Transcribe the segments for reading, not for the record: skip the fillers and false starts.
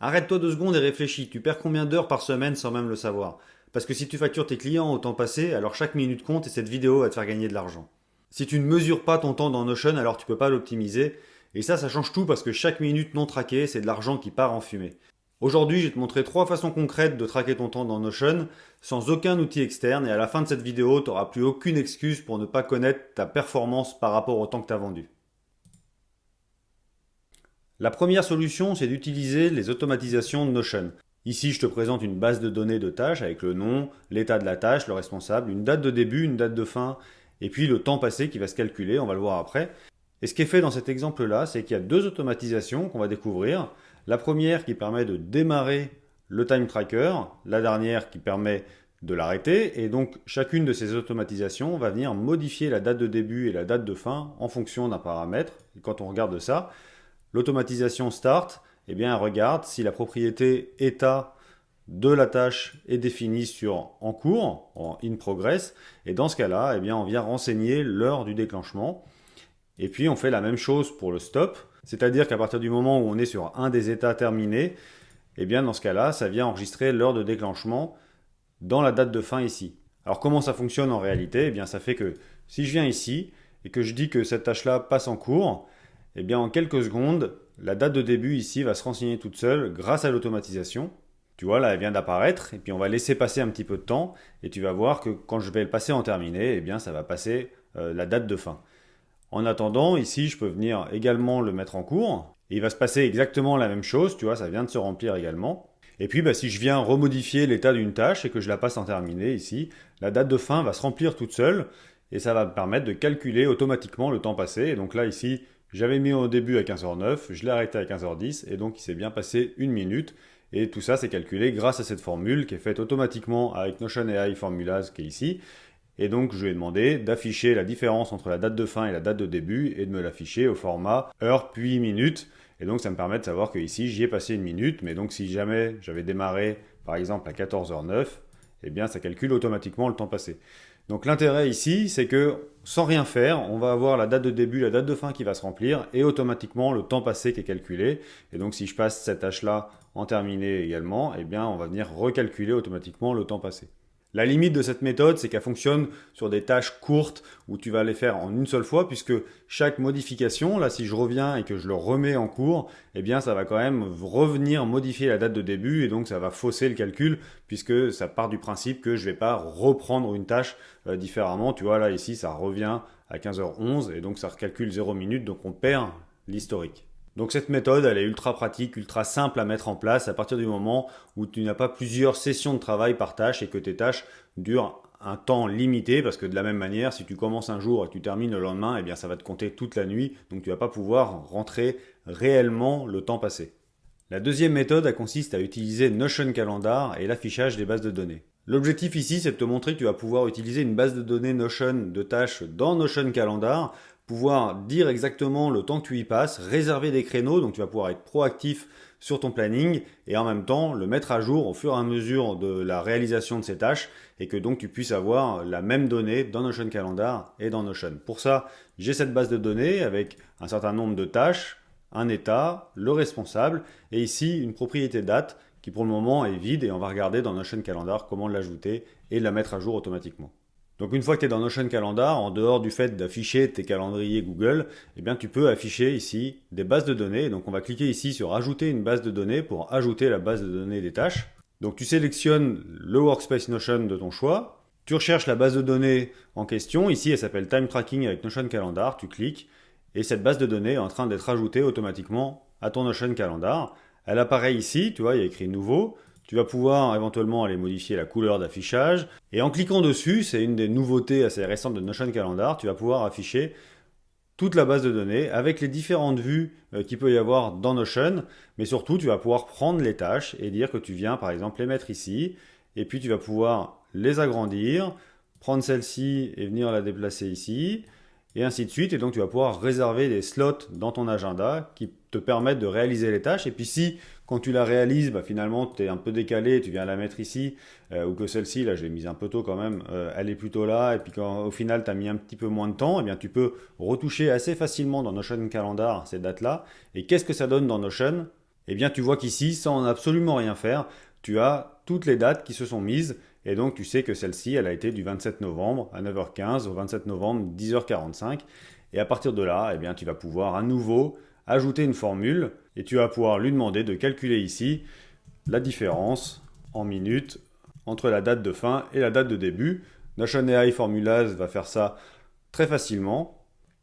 Arrête-toi 2 secondes et réfléchis, tu perds combien d'heures par semaine sans même le savoir? Parce que si tu factures tes clients au temps passé, alors chaque minute compte et cette vidéo va te faire gagner de l'argent. Si tu ne mesures pas ton temps dans Notion, alors tu peux pas l'optimiser. Et ça change tout parce que chaque minute non traquée, c'est de l'argent qui part en fumée. Aujourd'hui, je vais te montrer 3 façons concrètes de traquer ton temps dans Notion sans aucun outil externe et à la fin de cette vidéo, tu n'auras plus aucune excuse pour ne pas connaître ta performance par rapport au temps que tu as vendu. La première solution, c'est d'utiliser les automatisations de Notion. Ici, je te présente une base de données de tâches avec le nom, l'état de la tâche, le responsable, une date de début, une date de fin, et puis le temps passé qui va se calculer, on va le voir après. Et ce qui est fait dans cet exemple-là, c'est qu'il y a 2 automatisations qu'on va découvrir. La première qui permet de démarrer le time tracker, la dernière qui permet de l'arrêter, et donc chacune de ces automatisations va venir modifier la date de début et la date de fin en fonction d'un paramètre. Et quand on regarde ça, l'automatisation start, eh bien, elle regarde si la propriété état de la tâche est définie sur en cours, en in progress, et dans ce cas-là, eh bien, on vient renseigner l'heure du déclenchement. Et puis on fait la même chose pour le stop, c'est-à-dire qu'à partir du moment où on est sur un des états terminés, eh bien dans ce cas-là, ça vient enregistrer l'heure de déclenchement dans la date de fin ici. Alors comment ça fonctionne en réalité? Eh bien ça fait que si je viens ici et que je dis que cette tâche-là passe en cours, eh bien en quelques secondes, la date de début ici va se renseigner toute seule grâce à l'automatisation. Tu vois, là, elle vient d'apparaître, et puis on va laisser passer un petit peu de temps, et tu vas voir que quand je vais le passer en terminé, eh bien ça va passer la date de fin. En attendant, ici, je peux venir également le mettre en cours. Et il va se passer exactement la même chose, tu vois, ça vient de se remplir également. Et puis, si je viens remodifier l'état d'une tâche et que je la passe en terminé ici, la date de fin va se remplir toute seule et ça va me permettre de calculer automatiquement le temps passé. Et donc là, ici, j'avais mis au début à 15h09, je l'ai arrêté à 15h10 et donc il s'est bien passé 1 minute. Et tout ça, c'est calculé grâce à cette formule qui est faite automatiquement avec Notion AI Formulas qui est ici. Et donc, je lui ai demandé d'afficher la différence entre la date de fin et la date de début et de me l'afficher au format heure puis minute. Et donc, ça me permet de savoir que ici, j'y ai passé 1 minute. Mais donc, si jamais j'avais démarré, par exemple, à 14h09, eh bien, ça calcule automatiquement le temps passé. Donc, l'intérêt ici, c'est que sans rien faire, on va avoir la date de début, la date de fin qui va se remplir et automatiquement le temps passé qui est calculé. Et donc, si je passe cette tâche-là en terminé également, eh bien, on va venir recalculer automatiquement le temps passé. La limite de cette méthode, c'est qu'elle fonctionne sur des tâches courtes où tu vas les faire en une seule fois, puisque chaque modification, là si je reviens et que je le remets en cours, eh bien ça va quand même revenir modifier la date de début et donc ça va fausser le calcul puisque ça part du principe que je ne vais pas reprendre une tâche différemment. Tu vois là ici ça revient à 15h11 et donc ça recalcule 0 minutes, donc on perd l'historique. Donc cette méthode, elle est ultra pratique, ultra simple à mettre en place à partir du moment où tu n'as pas plusieurs sessions de travail par tâche et que tes tâches durent un temps limité parce que de la même manière, si tu commences un jour et que tu termines le lendemain, eh bien ça va te compter toute la nuit, donc tu vas pas pouvoir rentrer réellement le temps passé. La deuxième méthode, elle consiste à utiliser Notion Calendar et l'affichage des bases de données. L'objectif ici, c'est de te montrer que tu vas pouvoir utiliser une base de données Notion de tâches dans Notion Calendar, pouvoir dire exactement le temps que tu y passes, réserver des créneaux, donc tu vas pouvoir être proactif sur ton planning et en même temps le mettre à jour au fur et à mesure de la réalisation de ces tâches et que donc tu puisses avoir la même donnée dans Notion Calendar et dans Notion. Pour ça, j'ai cette base de données avec un certain nombre de tâches, un état, le responsable et ici une propriété date qui pour le moment est vide et on va regarder dans Notion Calendar comment l'ajouter et la mettre à jour automatiquement. Donc une fois que tu es dans Notion Calendar, en dehors du fait d'afficher tes calendriers Google, eh bien tu peux afficher ici des bases de données. Donc on va cliquer ici sur ajouter une base de données pour ajouter la base de données des tâches. Donc tu sélectionnes le workspace Notion de ton choix. Tu recherches la base de données en question. Ici elle s'appelle Time Tracking avec Notion Calendar. Tu cliques et cette base de données est en train d'être ajoutée automatiquement à ton Notion Calendar. Elle apparaît ici, tu vois, il y a écrit nouveau. Tu vas pouvoir éventuellement aller modifier la couleur d'affichage. Et en cliquant dessus, c'est une des nouveautés assez récentes de Notion Calendar, tu vas pouvoir afficher toute la base de données avec les différentes vues qu'il peut y avoir dans Notion. Mais surtout, tu vas pouvoir prendre les tâches et dire que tu viens par exemple les mettre ici. Et puis tu vas pouvoir les agrandir, prendre celle-ci et venir la déplacer ici. Et ainsi de suite. Et donc tu vas pouvoir réserver des slots dans ton agenda qui te permettent de réaliser les tâches. Et puis si quand tu la réalises, finalement tu es un peu décalé, tu viens la mettre ici, ou que celle-ci, là je l'ai mise un peu tôt quand même, elle est plutôt là, et puis quand au final tu as mis un petit peu moins de temps, eh bien tu peux retoucher assez facilement dans Notion Calendar ces dates-là. Et qu'est-ce que ça donne dans Notion? Eh bien tu vois qu'ici, sans absolument rien faire, tu as toutes les dates qui se sont mises, et donc tu sais que celle-ci, elle a été du 27 novembre à 9h15 au 27 novembre 10h45, et à partir de là, eh bien tu vas pouvoir à nouveau ajouter une formule, et tu vas pouvoir lui demander de calculer ici la différence en minutes entre la date de fin et la date de début. Notion AI Formulas va faire ça très facilement.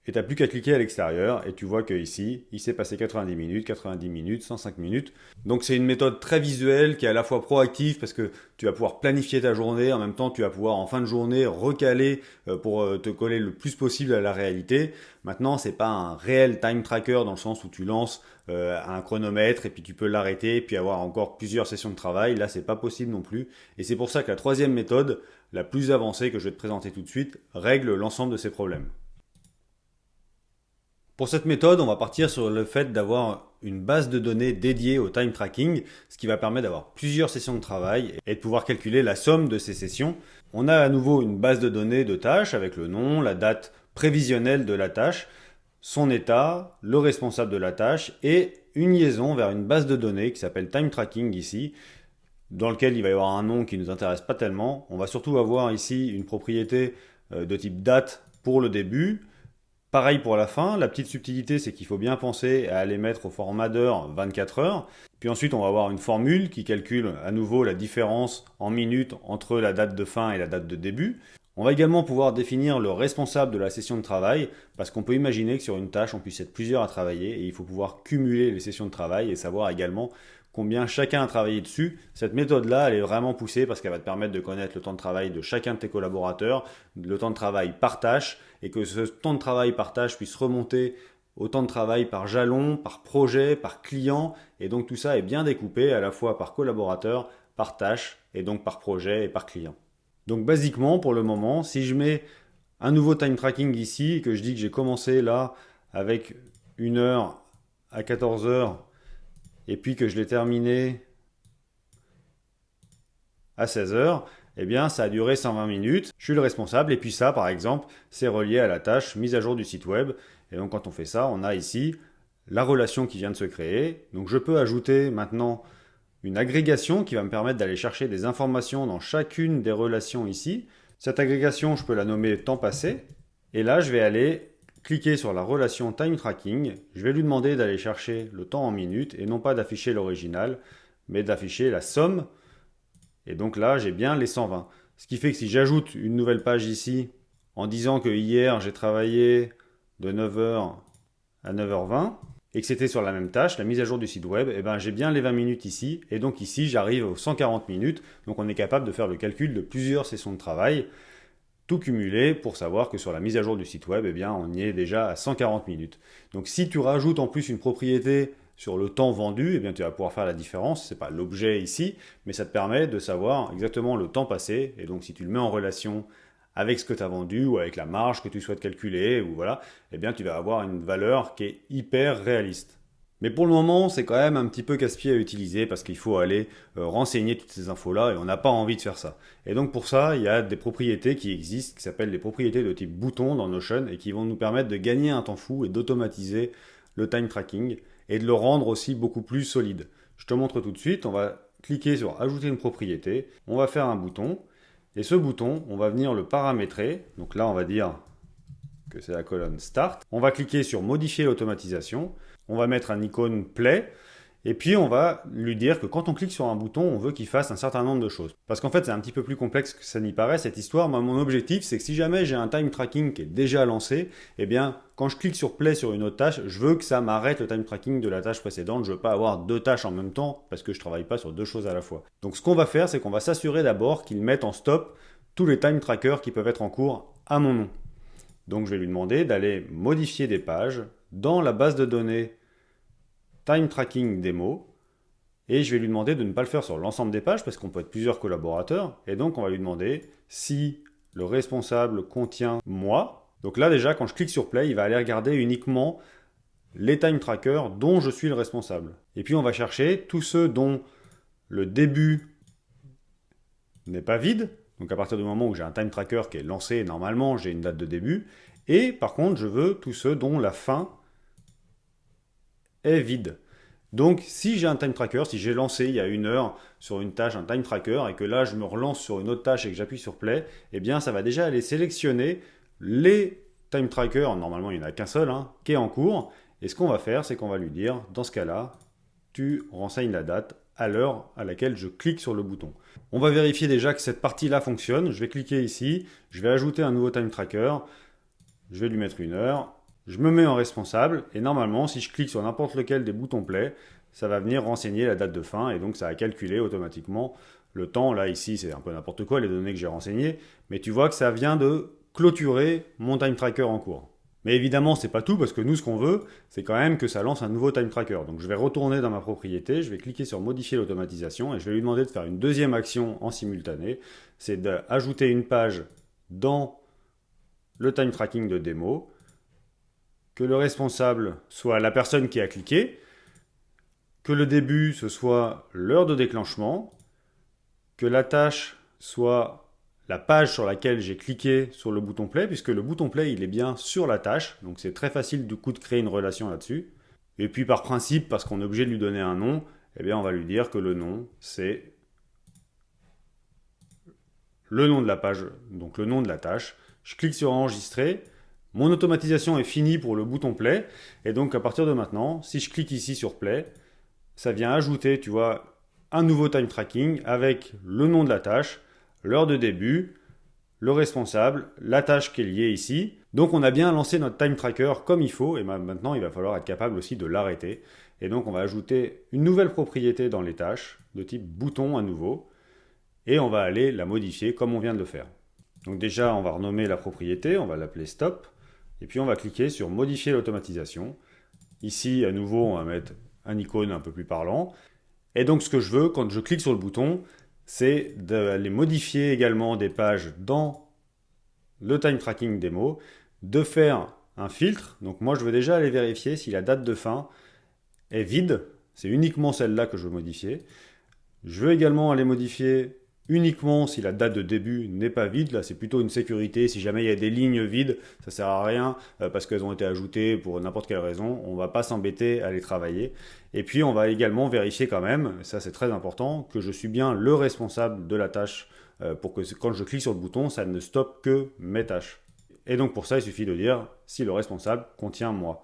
Et tu n'as plus qu'à cliquer à l'extérieur et tu vois qu'ici, il s'est passé 90 minutes, 105 minutes. Donc c'est une méthode très visuelle qui est à la fois proactive parce que tu vas pouvoir planifier ta journée, en même temps tu vas pouvoir en fin de journée recaler pour te coller le plus possible à la réalité. Maintenant, c'est pas un réel time tracker dans le sens où tu lances un chronomètre et puis tu peux l'arrêter et puis avoir encore plusieurs sessions de travail. Là, c'est pas possible non plus. Et c'est pour ça que la troisième méthode, la plus avancée que je vais te présenter tout de suite, règle l'ensemble de ces problèmes. Pour cette méthode, on va partir sur le fait d'avoir une base de données dédiée au time tracking, ce qui va permettre d'avoir plusieurs sessions de travail et de pouvoir calculer la somme de ces sessions. On a à nouveau une base de données de tâches avec le nom, la date prévisionnelle de la tâche, son état, le responsable de la tâche et une liaison vers une base de données qui s'appelle time tracking ici, dans lequel il va y avoir un nom qui ne nous intéresse pas tellement. On va surtout avoir ici une propriété de type date pour le début. Pareil pour la fin, la petite subtilité c'est qu'il faut bien penser à aller mettre au format d'heure 24 heures. Puis ensuite on va avoir une formule qui calcule à nouveau la différence en minutes entre la date de fin et la date de début. On va également pouvoir définir le responsable de la session de travail parce qu'on peut imaginer que sur une tâche on puisse être plusieurs à travailler et il faut pouvoir cumuler les sessions de travail et savoir également combien chacun a travaillé dessus. Cette méthode-là, elle est vraiment poussée parce qu'elle va te permettre de connaître le temps de travail de chacun de tes collaborateurs, le temps de travail par tâche, et que ce temps de travail par tâche puisse remonter au temps de travail par jalon, par projet, par client, et donc tout ça est bien découpé à la fois par collaborateur, par tâche, et donc par projet et par client. Donc basiquement, pour le moment, si je mets un nouveau time tracking ici, et que je dis que j'ai commencé là avec 1h à 14h, et puis que je l'ai terminé à 16h, eh bien ça a duré 120 minutes, je suis le responsable, et puis ça par exemple, c'est relié à la tâche mise à jour du site web, et donc quand on fait ça, on a ici la relation qui vient de se créer, donc je peux ajouter maintenant une agrégation qui va me permettre d'aller chercher des informations dans chacune des relations ici. Cette agrégation, je peux la nommer temps passé, et là je vais aller cliquer sur la relation time tracking, je vais lui demander d'aller chercher le temps en minutes et non pas d'afficher l'original, mais d'afficher la somme. Et donc là, j'ai bien les 120. Ce qui fait que si j'ajoute une nouvelle page ici, en disant que hier j'ai travaillé de 9h à 9h20, et que c'était sur la même tâche, la mise à jour du site web, eh ben j'ai bien les 20 minutes ici, et donc ici j'arrive aux 140 minutes, donc on est capable de faire le calcul de plusieurs sessions de travail, tout cumulé pour savoir que sur la mise à jour du site web, eh bien, on y est déjà à 140 minutes. Donc si tu rajoutes en plus une propriété sur le temps vendu, eh bien, tu vas pouvoir faire la différence. Ce n'est pas l'objet ici, mais ça te permet de savoir exactement le temps passé. Et donc si tu le mets en relation avec ce que tu as vendu ou avec la marge que tu souhaites calculer, ou voilà, eh bien, tu vas avoir une valeur qui est hyper réaliste. Mais pour le moment, c'est quand même un petit peu casse-pied à utiliser parce qu'il faut aller renseigner toutes ces infos-là et on n'a pas envie de faire ça. Et donc pour ça, il y a des propriétés qui existent, qui s'appellent les propriétés de type bouton dans Notion et qui vont nous permettre de gagner un temps fou et d'automatiser le time tracking et de le rendre aussi beaucoup plus solide. Je te montre tout de suite, on va cliquer sur ajouter une propriété, on va faire un bouton et ce bouton, on va venir le paramétrer. Donc là, on va dire que c'est la colonne Start. On va cliquer sur modifier l'automatisation. On va mettre un icône Play, et puis on va lui dire que quand on clique sur un bouton, on veut qu'il fasse un certain nombre de choses. Parce qu'en fait, c'est un petit peu plus complexe que ça n'y paraît, cette histoire. Moi, mon objectif, c'est que si jamais j'ai un time tracking qui est déjà lancé, eh bien, quand je clique sur Play sur une autre tâche, je veux que ça m'arrête le time tracking de la tâche précédente. Je ne veux pas avoir deux tâches en même temps, parce que je ne travaille pas sur deux choses à la fois. Donc, ce qu'on va faire, c'est qu'on va s'assurer d'abord qu'il mette en stop tous les time trackers qui peuvent être en cours à mon nom. Donc, je vais lui demander d'aller modifier des pages dans la base de données Time Tracking Demo, et je vais lui demander de ne pas le faire sur l'ensemble des pages parce qu'on peut être plusieurs collaborateurs, et donc on va lui demander si le responsable contient moi. Donc là déjà, quand je clique sur Play, il va aller regarder uniquement les time trackers dont je suis le responsable. Et puis on va chercher tous ceux dont le début n'est pas vide. Donc à partir du moment où j'ai un time tracker qui est lancé, normalement j'ai une date de début. Et par contre, je veux tous ceux dont la fin est vide. Donc si j'ai un time tracker, si j'ai lancé il y a 1 heure sur une tâche un time tracker et que là je me relance sur une autre tâche et que j'appuie sur play, eh bien ça va déjà aller sélectionner les time trackers, normalement il n'y en a qu'un seul, qui est en cours. Et ce qu'on va faire, c'est qu'on va lui dire, dans ce cas-là, tu renseignes la date à l'heure à laquelle je clique sur le bouton. On va vérifier déjà que cette partie-là fonctionne. Je vais cliquer ici, je vais ajouter un nouveau time tracker, je vais lui mettre 1 heure. Je me mets en responsable et normalement, si je clique sur n'importe lequel des boutons play, ça va venir renseigner la date de fin et donc ça va calculer automatiquement le temps. Là, ici, c'est un peu n'importe quoi les données que j'ai renseignées, mais tu vois que ça vient de clôturer mon time tracker en cours. Mais évidemment, c'est pas tout parce que nous, ce qu'on veut, c'est quand même que ça lance un nouveau time tracker. Donc je vais retourner dans ma propriété, je vais cliquer sur modifier l'automatisation et je vais lui demander de faire une deuxième action en simultané. C'est d'ajouter une page dans le time tracking de démo, que le responsable soit la personne qui a cliqué, que le début ce soit l'heure de déclenchement, que la tâche soit la page sur laquelle j'ai cliqué sur le bouton play, puisque le bouton play il est bien sur la tâche, donc c'est très facile du coup de créer une relation là-dessus. Et puis par principe, parce qu'on est obligé de lui donner un nom, eh bien on va lui dire que le nom c'est le nom de la page, donc le nom de la tâche. Je clique sur enregistrer. Mon automatisation est finie pour le bouton play. Et donc à partir de maintenant, si je clique ici sur play, ça vient ajouter, tu vois, un nouveau time tracking avec le nom de la tâche, l'heure de début, le responsable, la tâche qui est liée ici. Donc on a bien lancé notre time tracker comme il faut. Et maintenant, il va falloir être capable aussi de l'arrêter. Et donc on va ajouter une nouvelle propriété dans les tâches de type bouton à nouveau. Et on va aller la modifier comme on vient de le faire. Donc déjà, on va renommer la propriété, on va l'appeler stop. Et puis on va cliquer sur modifier l'automatisation. Ici, à nouveau, on va mettre un icône un peu plus parlant. Et donc ce que je veux, quand je clique sur le bouton, c'est d'aller modifier également des pages dans le time tracking démo, de faire un filtre. Donc moi, je veux déjà aller vérifier si la date de fin est vide. C'est uniquement celle-là que je veux modifier. Je veux également aller modifier uniquement si la date de début n'est pas vide. Là, c'est plutôt une sécurité. Si jamais il y a des lignes vides, ça ne sert à rien parce qu'elles ont été ajoutées pour n'importe quelle raison. On ne va pas s'embêter à les travailler. Et puis, on va également vérifier quand même, ça c'est très important, que je suis bien le responsable de la tâche pour que quand je clique sur le bouton, ça ne stoppe que mes tâches. Et donc pour ça, il suffit de dire si le responsable contient moi.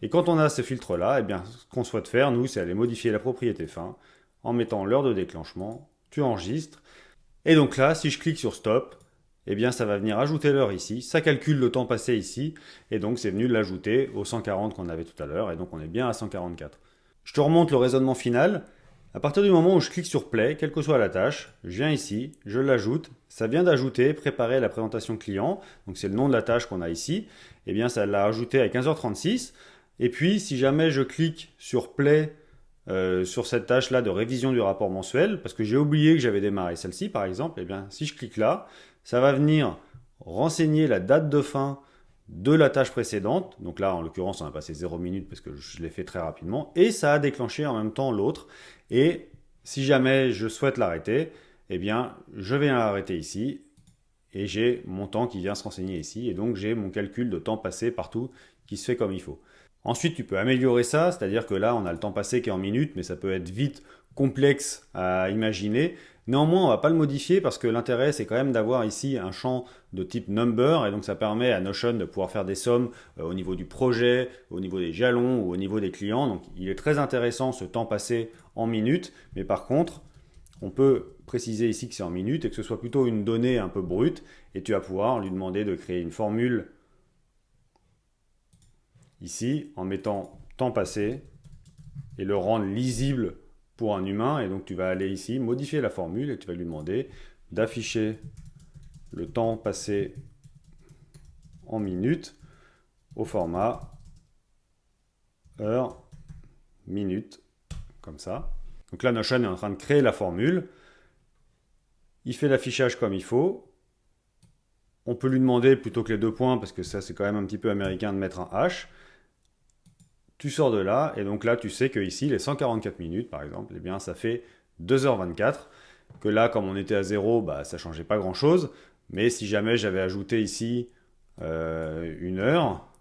Et quand on a ce filtre-là, eh bien, ce qu'on souhaite faire, nous, c'est aller modifier la propriété fin en mettant l'heure de déclenchement. Tu enregistres. Et donc là, si je clique sur stop, eh bien ça va venir ajouter l'heure ici. Ça calcule le temps passé ici. Et donc c'est venu l'ajouter au 140 qu'on avait tout à l'heure. Et donc on est bien à 144. Je te remonte le raisonnement final. À partir du moment où je clique sur play, quelle que soit la tâche, je viens ici, je l'ajoute. Ça vient d'ajouter, préparer la présentation client. Donc c'est le nom de la tâche qu'on a ici. Eh bien ça l'a ajouté à 15h36. Et puis si jamais je clique sur play, sur cette tâche-là de révision du rapport mensuel, parce que j'ai oublié que j'avais démarré celle-ci par exemple, et bien si je clique là, ça va venir renseigner la date de fin de la tâche précédente. Donc là, en l'occurrence, on a passé 0 minutes parce que je l'ai fait très rapidement, et ça a déclenché en même temps l'autre. Et si jamais je souhaite l'arrêter, eh bien je viens l'arrêter ici, et j'ai mon temps qui vient se renseigner ici, et donc j'ai mon calcul de temps passé partout qui se fait comme il faut. Ensuite, tu peux améliorer ça, c'est-à-dire que là, on a le temps passé qui est en minutes, mais ça peut être vite complexe à imaginer. Néanmoins, on ne va pas le modifier parce que l'intérêt, c'est quand même d'avoir ici un champ de type number, et donc ça permet à Notion de pouvoir faire des sommes au niveau du projet, au niveau des jalons ou au niveau des clients. Donc, il est très intéressant ce temps passé en minutes, mais par contre, on peut préciser ici que c'est en minutes et que ce soit plutôt une donnée un peu brute, et tu vas pouvoir lui demander de créer une formule ici, en mettant temps passé et le rendre lisible pour un humain. Et donc tu vas aller ici, modifier la formule et tu vas lui demander d'afficher le temps passé en minutes au format heure, minute, comme ça. Donc là, Notion est en train de créer la formule. Il fait l'affichage comme il faut. On peut lui demander, plutôt que les 2 points, parce que ça c'est quand même un petit peu américain de mettre un H, tu sors de là, et donc là, tu sais que ici, les 144 minutes, par exemple, eh bien, ça fait 2h24. Que là, comme on était à 0, bah, ça ne changeait pas grand-chose. Mais si jamais j'avais ajouté ici 1 heure,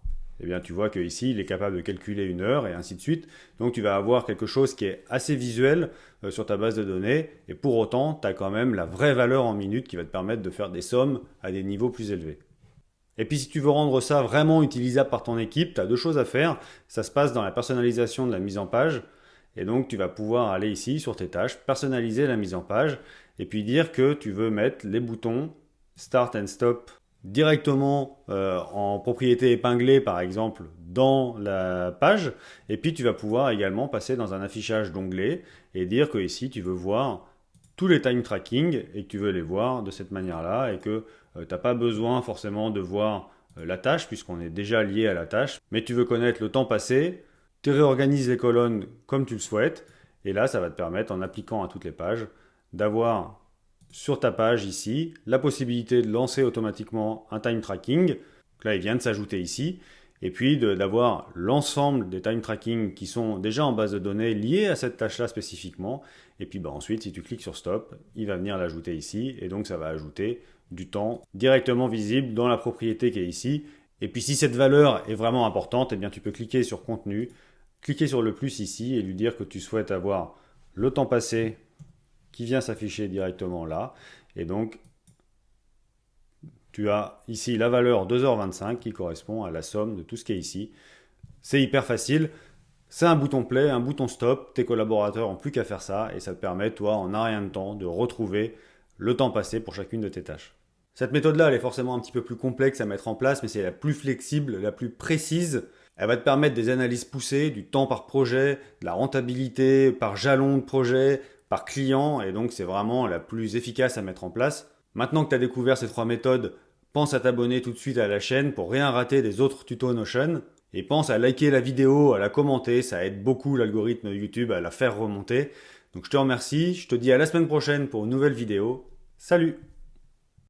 eh bien tu vois qu'ici il est capable de calculer une heure et ainsi de suite. Donc tu vas avoir quelque chose qui est assez visuel sur ta base de données et pour autant tu as quand même la vraie valeur en minutes qui va te permettre de faire des sommes à des niveaux plus élevés. Et puis si tu veux rendre ça vraiment utilisable par ton équipe, tu as deux choses à faire. Ça se passe dans la personnalisation de la mise en page. Et donc tu vas pouvoir aller ici sur tes tâches, personnaliser la mise en page et puis dire que tu veux mettre les boutons Start and Stop directement en propriété épinglée par exemple dans la page. Et puis tu vas pouvoir également passer dans un affichage d'onglets et dire que ici tu veux voir tous les time tracking et que tu veux les voir de cette manière-là et que tu n'as pas besoin forcément de voir la tâche puisqu'on est déjà lié à la tâche, mais tu veux connaître le temps passé, tu réorganises les colonnes comme tu le souhaites et là ça va te permettre en appliquant à toutes les pages d'avoir sur ta page ici la possibilité de lancer automatiquement un time tracking. Donc là il vient de s'ajouter ici et puis d'avoir l'ensemble des time tracking qui sont déjà en base de données liés à cette tâche-là spécifiquement. Et puis ensuite, si tu cliques sur Stop, il va venir l'ajouter ici. Et donc, ça va ajouter du temps directement visible dans la propriété qui est ici. Et puis, si cette valeur est vraiment importante, eh bien, tu peux cliquer sur Contenu, cliquer sur le plus ici et lui dire que tu souhaites avoir le temps passé qui vient s'afficher directement là. Et donc, tu as ici la valeur 2h25 qui correspond à la somme de tout ce qui est ici. C'est hyper facile. C'est un bouton play, un bouton stop. Tes collaborateurs n'ont plus qu'à faire ça et ça te permet, toi, en un rien de temps, de retrouver le temps passé pour chacune de tes tâches. Cette méthode-là, elle est forcément un petit peu plus complexe à mettre en place, mais c'est la plus flexible, la plus précise. Elle va te permettre des analyses poussées, du temps par projet, de la rentabilité par jalon de projet, par client, et donc c'est vraiment la plus efficace à mettre en place. Maintenant que tu as découvert ces trois méthodes, pense à t'abonner tout de suite à la chaîne pour rien rater des autres tutos Notion. Et pense à liker la vidéo, à la commenter, ça aide beaucoup l'algorithme YouTube à la faire remonter. Donc je te remercie, je te dis à la semaine prochaine pour une nouvelle vidéo. Salut!